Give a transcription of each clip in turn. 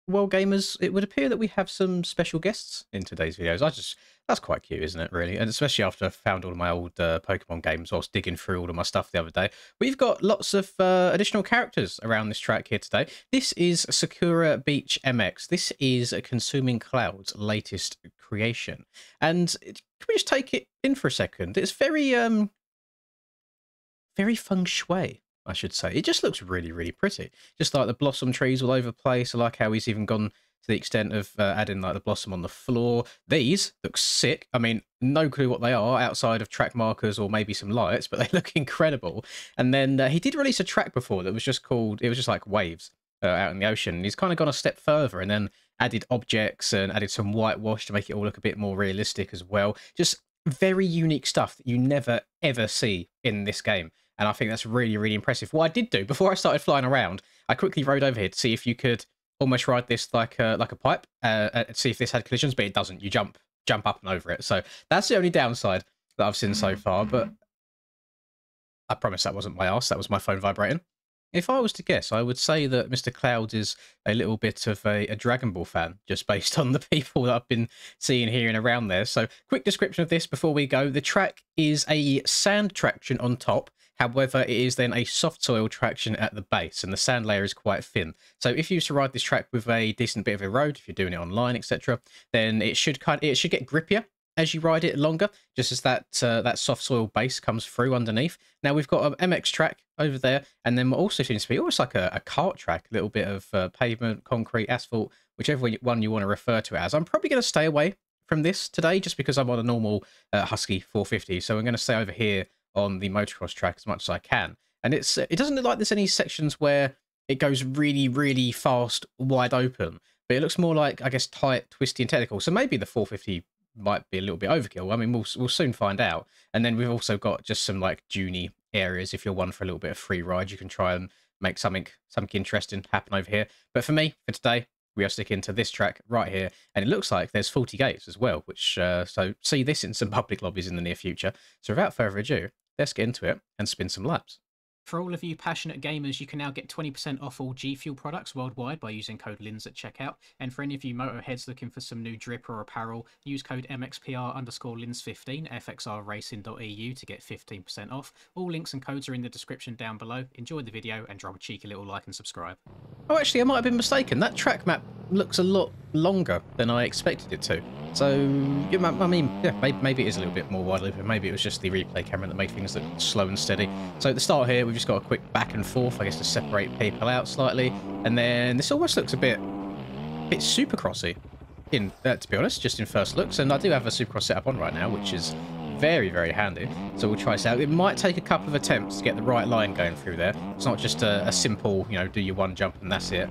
Well, gamers, it would appear that we have some special guests in today's videos. That's quite cute, isn't it, really? And especially after I found all of my old Pokemon games whilst digging through all of my stuff the other day. We've got lots of additional characters around this track here today. This is Sakura Beach MX. This is Consuming Cloud's latest creation. And can we just take it in for a second? It's very feng shui, I should say. It just looks really, really pretty. Just like the blossom trees all over the place. I like how he's even gone to the extent of adding like the blossom on the floor. These look sick. I mean, no clue what they are outside of track markers or maybe some lights, but they look incredible. And then he did release a track before that was just called, it was just like waves out in the ocean. And he's kind of gone a step further and then added objects and added some whitewash to make it all look a bit more realistic as well. Just very unique stuff that you never, ever see in this game. And I think that's really, really impressive. What I did do, before I started flying around, I quickly rode over here to see if you could almost ride this like a pipe, see if this had collisions, but it doesn't. You jump up and over it. So that's the only downside that I've seen so far. But I promise that wasn't my arse. That was my phone vibrating. If I was to guess, I would say that Mr. Clouds is a little bit of a Dragon Ball fan, just based on the people that I've been seeing here and around there. So quick description of this before we go. The track is a sand traction on top. However, it is then a soft soil traction at the base, and the sand layer is quite thin. So if you used to ride this track with a decent bit of a road, if you're doing it online, etc., then it should get grippier as you ride it longer, just as that soft soil base comes through underneath. Now we've got an MX track over there, and then also seems to be almost like a kart track, a little bit of pavement, concrete, asphalt, whichever one you want to refer to it as. I'm probably going to stay away from this today just because I'm on a normal Husky 450, so I'm going to stay over here on the motocross track as much as I can. And it doesn't look like there's any sections where it goes really, really fast, wide open, but it looks more like, I guess, tight, twisty, and technical. So maybe the 450 might be a little bit overkill. I mean, we'll soon find out. And then we've also got just some like duney areas. If you're one for a little bit of free ride, you can try and make something interesting happen over here. But for me, for today, we are sticking to this track right here, and it looks like there's 40 gates as well, which so see this in some public lobbies in the near future. So without further ado, let's get into it and spin some laps. For all of you passionate gamers, you can now get 20% off all G Fuel products worldwide by using code LINS at checkout. And for any of you motorheads looking for some new drip or apparel, use code MXPR_LINS15 fxrracing.eu to get 15% off. All links and codes are in the description down below. Enjoy the video and drop a cheeky little like and subscribe. Oh, actually, I might have been mistaken. That track map looks a lot longer than I expected it to. So, I mean, yeah, maybe it is a little bit more wide open. Maybe it was just the replay camera that made things look slow and steady. So at the start here, we've just got a quick back and forth, I guess, to separate people out slightly. And then this almost looks a bit supercrossy, to be honest, just in first looks. And I do have a supercross setup on right now, which is very, very handy. So we'll try this out. It might take a couple of attempts to get the right line going through there. It's not just a simple, you know, do your one jump and that's it.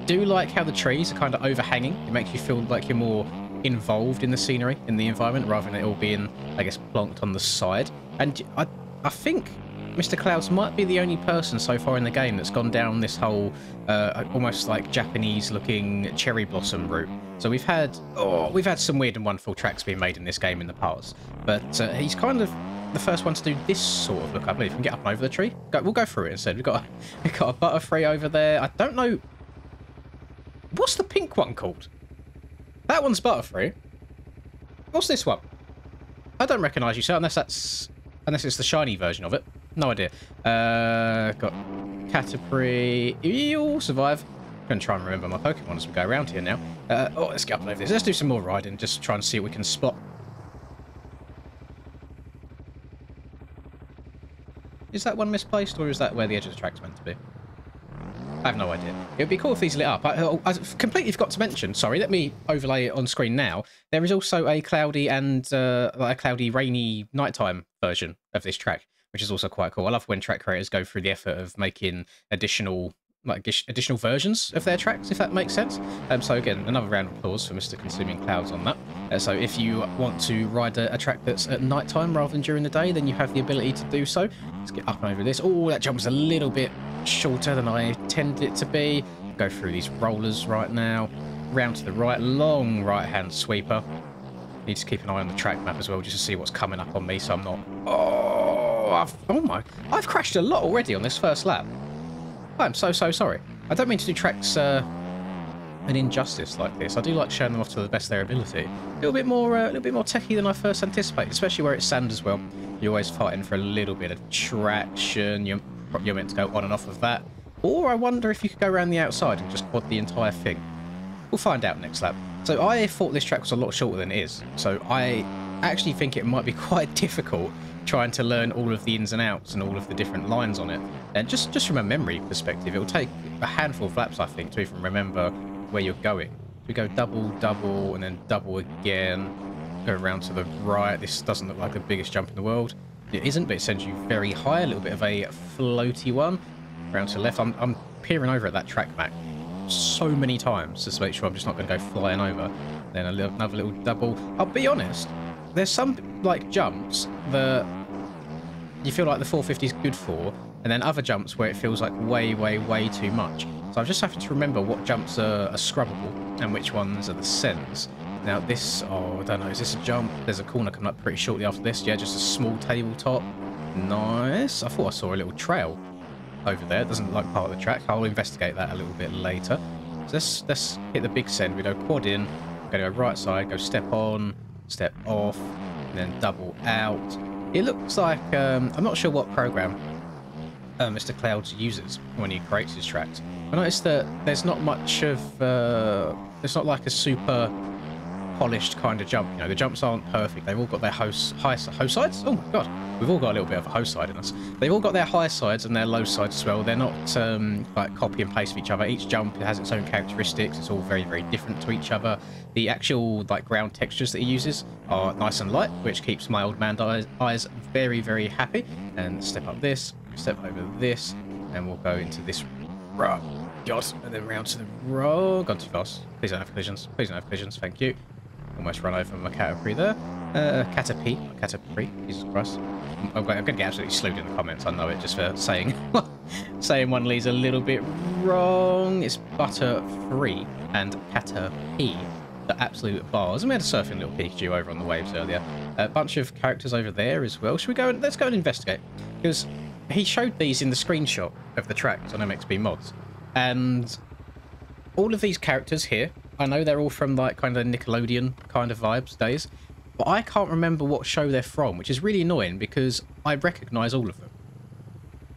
Do like how the trees are kind of overhanging. It makes you feel like you're more involved in the scenery, in the environment, rather than it all being, I guess, plonked on the side. And I think Mr. Clouds might be the only person so far in the game that's gone down this whole almost like Japanese-looking cherry blossom route. So we've had some weird and wonderful tracks being made in this game in the past, but he's kind of the first one to do this sort of look. I believe we can get up and over the tree. We'll go through it instead. We've got a Butterfree over there. I don't know what's the pink one called. That one's Butterfree. What's this one? I don't recognise you, sir, unless it's the shiny version of it. No idea. Got Caterpie. You'll survive. I'm going to try and remember my Pokemon as we go around here now. Let's get up and over this. Let's do some more riding, just try and see what we can spot. Is that one misplaced, or is that where the edge of the track's meant to be? I have no idea. It would be cool if these lit up. I completely forgot to mention, sorry, let me overlay it on screen now. There is also a cloudy and like a cloudy, rainy nighttime version of this track, which is also quite cool. I love when track creators go through the effort of making additional versions of their tracks, if that makes sense. So again, another round of applause for Mr. Consuming Clouds on that. So if you want to ride a track that's at night time rather than during the day, then you have the ability to do so. Let's get up and over this. Oh, that jump's a little bit shorter than I intended it to be. Go through these rollers right now. Round to the right, long right-hand sweeper. Need to keep an eye on the track map as well, just to see what's coming up on me, so I'm not... I've crashed a lot already on this first lap. I'm so sorry. I don't mean to do tracks an injustice like this. I do like showing them off to the best of their ability. A little bit more techy than I first anticipated, especially where it's sand as well. You're always fighting for a little bit of traction. You're meant to go on and off of that. Or I wonder if you could go around the outside and just quad the entire thing. We'll find out next lap. So I thought this track was a lot shorter than it is. So I actually think it might be quite difficult trying to learn all of the ins and outs and all of the different lines on it. And just from a memory perspective, it will take a handful of laps, I think, to even remember where you're going. We go double, double, and then double again. Go around to the right. This doesn't look like the biggest jump in the world. It isn't, but it sends you very high. A little bit of a floaty one. Around to the left. I'm peering over at that track map so many times just to make sure I'm just not going to go flying over. Then another little double. I'll be honest, there's some like jumps that you feel like the 450 is good for, and then other jumps where it feels like way too much. So I'm just having to remember what jumps are scrubbable and which ones are the sends. Now this, oh, I don't know, is this a jump? There's a corner coming up pretty shortly after this. Yeah, just a small tabletop. Nice. I thought I saw a little trail over there. It doesn't look like part of the track. I'll investigate that a little bit later. So let's hit the big send. We go quad in. We're going to go right side, go step on, step off, and then double out. It looks like, I'm not sure what program Mr. Clouds uses when he creates his tracks. I noticed that there's not much of, it's not like a super polished kind of jump. You know, the jumps aren't perfect. They've all got their high sides. Oh my god, we've all got a little bit of a high side in us. They've all got their high sides and their low sides as well. They're not like copy and paste of each other. Each jump has its own characteristics. It's all very different to each other. The actual like ground textures that he uses are nice and light, which keeps my old man eyes very happy. And step up this, step over this, and we'll go into this. God, and then round to the row. Gone too fast. Please don't have collisions. Please don't have collisions. Thank you. Almost run over my Caterpie there. Caterpie, Jesus Christ. I'm going to get absolutely slewed in the comments, I know it, just for saying saying one leads a little bit wrong. It's Butterfree and Caterpie. The absolute bars. And we had a surfing little Pikachu over on the waves earlier. A bunch of characters over there as well. Should we go and let's go and investigate? Because he showed these in the screenshot of the tracks on MXB mods. And all of these characters here, I know they're all from like kind of Nickelodeon kind of vibes days, but I can't remember what show they're from, which is really annoying because I recognise all of them.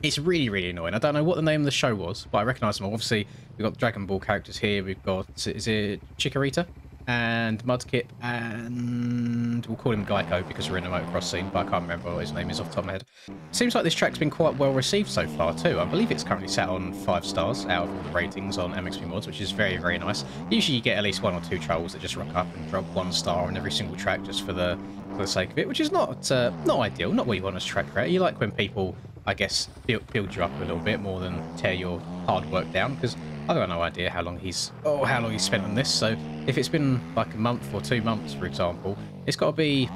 It's really annoying. I don't know what the name of the show was, but I recognise them all. Obviously, we've got Dragon Ball characters here. We've got, is it Chikorita? And Mudkip, and we'll call him Geico because we're in a motocross scene, but I can't remember what his name is off the top of my head. Seems like this track's been quite well received so far too. I believe it's currently sat on 5 stars out of all the ratings on MXP mods, which is very nice. Usually you get at least 1 or 2 trolls that just rock up and drop 1 star on every single track just for the sake of it, which is not ideal, not what you want as a track creator. You like when people, I guess, build you up a little bit more than tear your hard work down, because I've got no idea how long he's spent on this. So if it's been like a month or 2 months, for example, it's got to be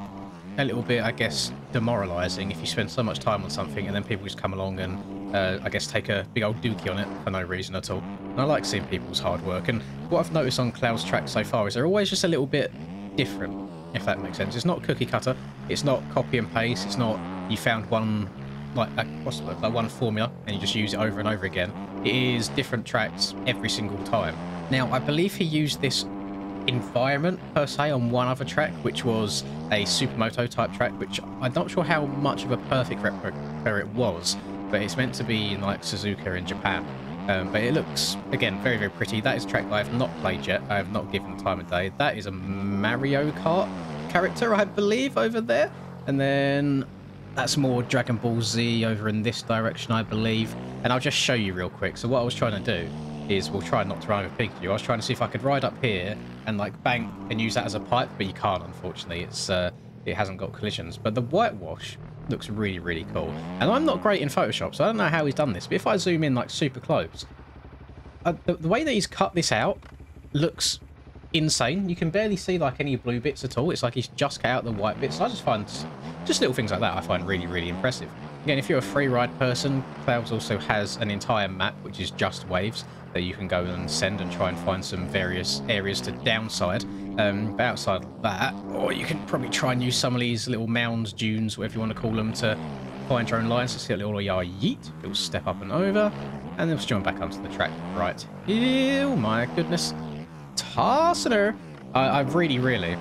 a little bit, I guess, demoralising if you spend so much time on something and then people just come along and, I guess, take a big old dookie on it for no reason at all. And I like seeing people's hard work. And what I've noticed on Cloud's tracks so far is they're always just a little bit different, if that makes sense. It's not cookie cutter. It's not copy and paste. It's not you found one like one formula and you just use it over and over again. It is different tracks every single time. Now, I believe he used this environment per se on one other track, which was a Supermoto type track, which I'm not sure how much of a perfect replica it was, but it's meant to be in like Suzuka in Japan. But it looks, again, very pretty. That is a track that I have not played yet. I have not given the time of day. That is a Mario Kart character, I believe, over there. And then that's more Dragon Ball Z over in this direction, I believe. And I'll just show you real quick. So what I was trying to do is, we'll try not to ride with Pikachu. I was trying to see if I could ride up here and like bank and use that as a pipe, but you can't, unfortunately. It hasn't got collisions. But the whitewash looks really cool. And I'm not great in Photoshop, so I don't know how he's done this. But if I zoom in like super close, the way that he's cut this out looks insane. You can barely see like any blue bits at all. It's like he's just cut out the white bits. So I just find just little things like that I find really impressive. Again, if you're a free ride person, Clouds also has an entire map which is just waves that you can go and send and try and find some various areas to downside. But outside of that, or you can probably try and use some of these little mounds, dunes, whatever you want to call them, to find your own lines. So see a little yeet, little step up and over, and then just join back onto the track right. Oh my goodness. passing her. I really,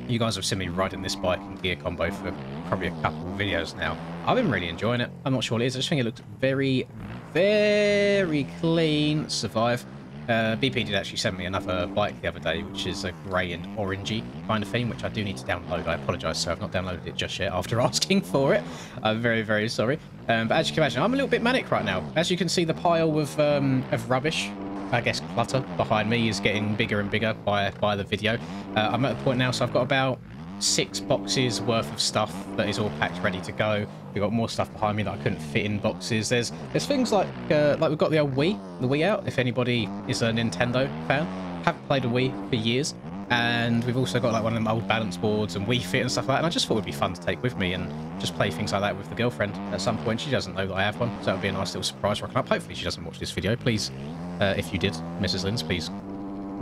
you guys have seen me riding this bike in gear combo for probably a couple of videos now. I've been really enjoying it. I'm not sure what it is. I just think it looks very, very clean. Survive. BP did actually send me another bike the other day, which is a grey and orangey kind of theme, which I do need to download. I apologise, sir. I've not downloaded it just yet after asking for it. I'm very sorry. But as you can imagine, I'm a little bit manic right now. As you can see, the pile of rubbish, I guess clutter, behind me is getting bigger and bigger by the video. I'm at the point now, so I've got about 6 boxes worth of stuff that is all packed ready to go. We've got more stuff behind me that I couldn't fit in boxes. There's things like we've got the old Wii out, if anybody is a Nintendo fan. Haven't played a Wii for years. And we've also got like one of them old balance boards and Wii Fit and stuff like that. And I just thought it would be fun to take with me and just play things like that with the girlfriend at some point. She doesn't know that I have one, so that would be a nice little surprise rocking up. Hopefully she doesn't watch this video. Please, if you did, Mrs. Linz, please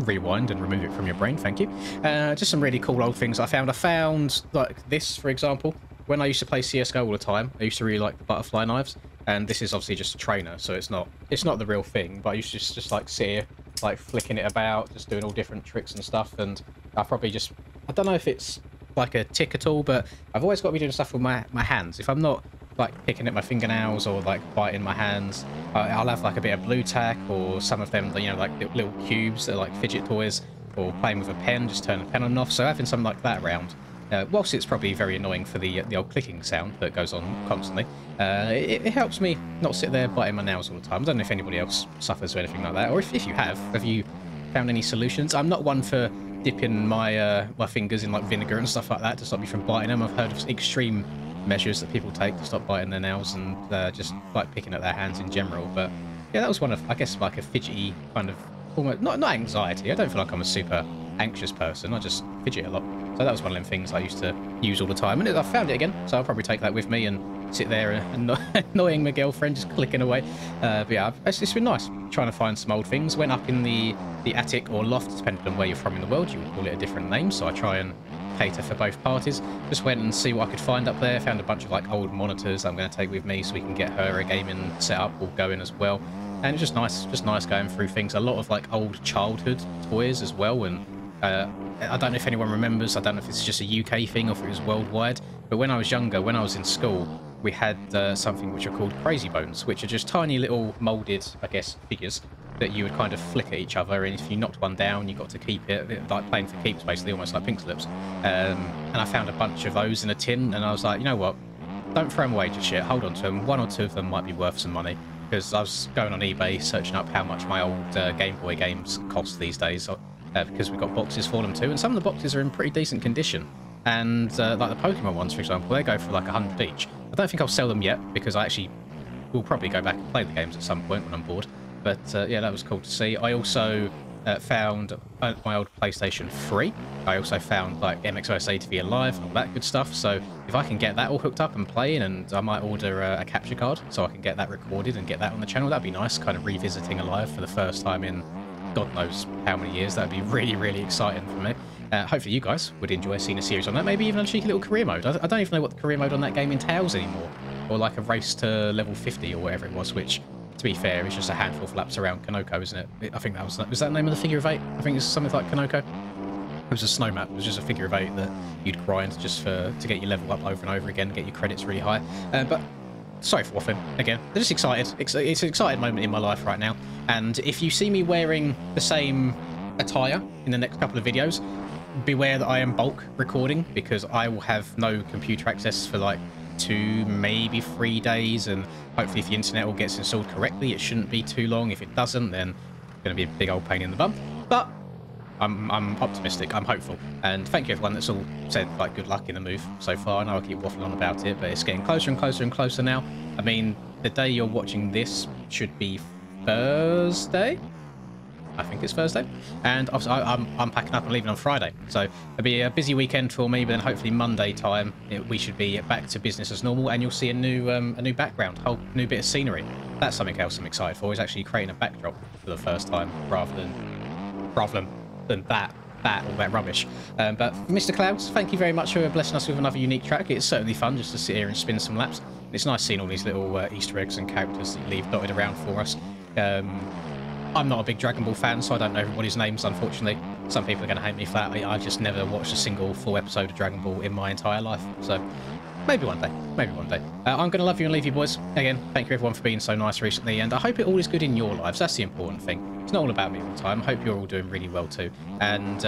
rewind and remove it from your brain. Thank you. Just some really cool old things I found. I found like this, for example. When I used to play CSGO all the time, I used to really like the butterfly knives. And this is obviously just a trainer, so it's not the real thing. But I used to just like sit here, like flicking it about, just doing all different tricks and stuff. And I probably just, I don't know if it's like a tick at all, but I've always got to be doing stuff with my hands. If I'm not like picking at my fingernails or like biting my hands, I'll have like a bit of blue tack or some of them, you know, like little cubes that are like fidget toys, or playing with a pen, just turn the pen on and off. So having something like that around, whilst it's probably very annoying for the old clicking sound that goes on constantly, it helps me not sit there biting my nails all the time. I don't know if anybody else suffers or anything like that, or if you have you found any solutions? I'm not one for dipping my my fingers in like vinegar and stuff like that to stop me from biting them. I've heard of extreme measures that people take to stop biting their nails and just like picking at their hands in general. But yeah, that was one of, I guess, like a fidgety kind of, almost not anxiety. I don't feel like I'm a super anxious person. I just fidget a lot. So that was one of them things I used to use all the time, and I found it again. So I'll probably take that with me and sit there and annoying my girlfriend, just clicking away. But yeah, it's been nice trying to find some old things. Went up in the attic or loft, depending on where you're from in the world. You would call it a different name. So I try and cater for both parties. Just went and see what I could find up there. Found a bunch of like old monitors I'm going to take with me, so we can get her a gaming setup all going as well. And it's just nice going through things. A lot of like old childhood toys as well. And I don't know if anyone remembers. I don't know if it's just a UK thing or if it was worldwide. But when I was younger, when I was in school, we had something which are called crazy bones, which are just tiny little moulded, I guess, figures that you would kind of flick at each other, and if you knocked one down, you got to keep it, like playing for keeps, basically, almost like pink slips. And I found a bunch of those in a tin, and I was like, you know what? Don't throw them away just yet. Hold on to them. One or two of them might be worth some money, because I was going on eBay searching up how much my old Game Boy games cost these days, because we've got boxes for them too, and some of the boxes are in pretty decent condition. And like the Pokemon ones, for example, they go for like 100 each. I don't think I'll sell them yet, because I actually will probably go back and play the games at some point when I'm bored. But yeah, that was cool to see. I also found my old PlayStation 3. I also found like MXOS ATV Alive and all that good stuff. So if I can get that all hooked up and playing, and I might order a capture card so I can get that recorded and get that on the channel, that'd be nice. Kind of revisiting Alive for the first time in God knows how many years. That'd be really exciting for me. Hopefully you guys would enjoy seeing a series on that. Maybe even a cheeky little career mode. I don't even know what the career mode on that game entails anymore. Or like a race to level 50 or whatever it was, which, to be fair, it's just a handful of laps around Kanoko, isn't it? I think that was that the name of the figure of 8? I think it's something like Kanoko. It was a snow map. It was just a figure of 8 that you'd grind just to get your level up over and over again, get your credits really high. But sorry for waffling again. I'm just excited. It's an exciting moment in my life right now. And if you see me wearing the same attire in the next couple of videos, beware that I am bulk recording, because I will have no computer access for like 2, maybe 3 days, and hopefully if the internet all gets installed correctly, it shouldn't be too long. If it doesn't, then it's going to be a big old pain in the bum. But I'm optimistic, I'm hopeful, and thank you everyone that's all said like good luck in the move so far. I know I keep waffling on about it, but it's getting closer and closer and closer now. I mean, the day you're watching this should be Thursday. I think it's Thursday, and I'm packing up and leaving on Friday, so it'll be a busy weekend for me. But then hopefully Monday time we should be back to business as normal, and you'll see a new background, whole new bit of scenery. That's something else I'm excited for, is actually creating a backdrop for the first time rather than all that rubbish. But Mr. Clouds, thank you very much for blessing us with another unique track. It's certainly fun just to sit here and spin some laps. It's nice seeing all these little Easter eggs and characters that you leave dotted around for us. I'm not a big Dragon Ball fan, so I don't know everybody's names, unfortunately. Some people are going to hate me for that. I've just never watched a single full episode of Dragon Ball in my entire life. So maybe one day. Maybe one day. I'm going to love you and leave you, boys. Again, thank you everyone for being so nice recently, and I hope it all is good in your lives. That's the important thing. It's not all about me all the time. I hope you're all doing really well too. And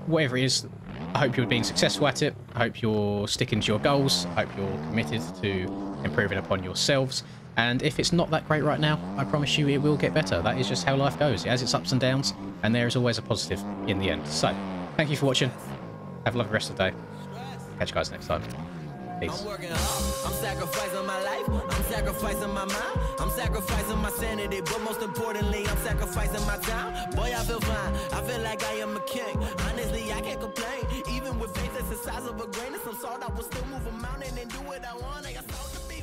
whatever it is, I hope you're being successful at it. I hope you're sticking to your goals. I hope you're committed to improving upon yourselves. And if it's not that great right now, I promise you it will get better. That is just how life goes. It has its ups and downs, and there is always a positive in the end. So, thank you for watching. Have a lovely rest of the day. Catch you guys next time. Peace. I'm working hard, I'm sacrificing my life, I'm sacrificing my mind, I'm sacrificing my sanity, but most importantly, I'm sacrificing my time. Boy, I feel fine, I feel like I am a king. Honestly, I can't complain. Even with faith that's the size of a grain of some salt, I will still move a mountain and do what I want. I got salt to be